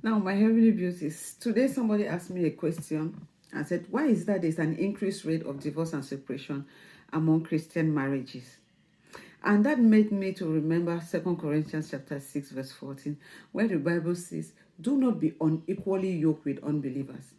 Now, my heavenly beauties, today somebody asked me a question and said, why is that there's an increased rate of divorce and separation among Christian marriages? And that made me to remember 2 Corinthians chapter 6, verse 14, where the Bible says, do not be unequally yoked with unbelievers.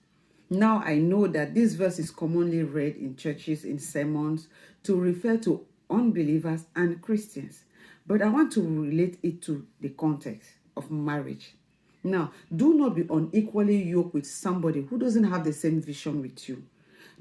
Now, I know that this verse is commonly read in churches, in sermons, to refer to unbelievers and Christians. But I want to relate it to the context of marriage. Now, do not be unequally yoked with somebody who doesn't have the same vision with you.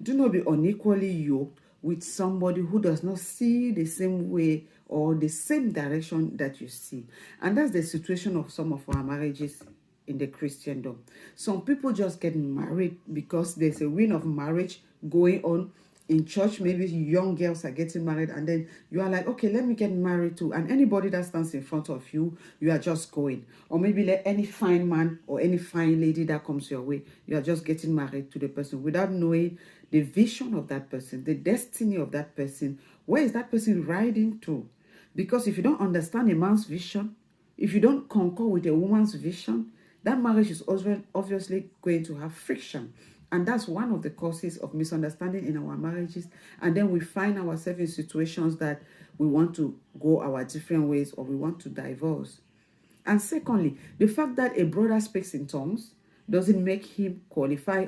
Do not be unequally yoked with somebody who does not see the same way or the same direction that you see. And that's the situation of some of our marriages in the Christendom. Some people just get married because there's a wind of marriage going on in church. Maybe young girls are getting married and then you are like, okay, let me get married too. And anybody that stands in front of you, you are just going. Or maybe let any fine man or any fine lady that comes your way, you are just getting married to the person without knowing the vision of that person, the destiny of that person. Where is that person riding to? Because if you don't understand a man's vision, if you don't concur with a woman's vision, that marriage is obviously going to have friction. And that's one of the causes of misunderstanding in our marriages. And then we find ourselves in situations that we want to go our different ways or we want to divorce. And secondly, the fact that a brother speaks in tongues doesn't make him qualify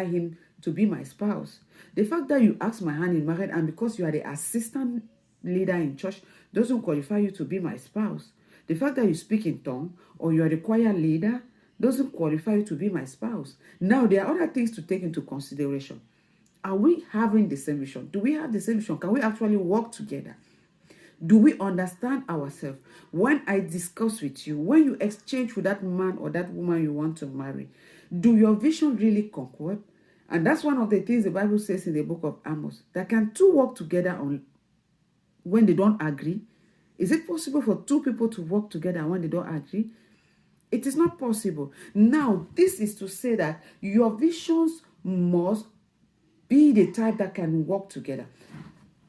him to be my spouse. The fact that you ask my hand in marriage and because you are the assistant leader in church doesn't qualify you to be my spouse. The fact that you speak in tongue or you are the choir leader doesn't qualify you to be my spouse. Now, there are other things to take into consideration. Are we having the same vision? Do we have the same vision? Can we actually work together? Do we understand ourselves? When I discuss with you, when you exchange with that man or that woman you want to marry, do your vision really concord? And that's one of the things the Bible says in the book of Amos, that can two work together on when they don't agree? Is it possible for two people to work together when they don't agree? It is not possible. Now, this is to say that your visions must be the type that can work together.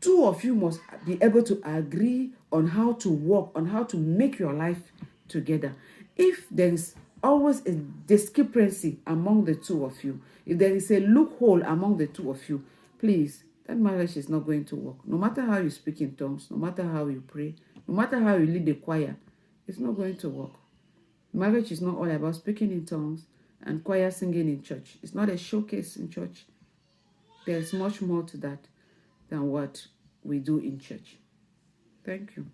Two of you must be able to agree on how to work, on how to make your life together. If there is always a discrepancy among the two of you, if there is a loophole among the two of you, please, that marriage is not going to work. No matter how you speak in tongues, no matter how you pray, no matter how you lead the choir, it's not going to work. Marriage is not all about speaking in tongues and choir singing in church. It's not a showcase in church. There's much more to that than what we do in church. Thank you.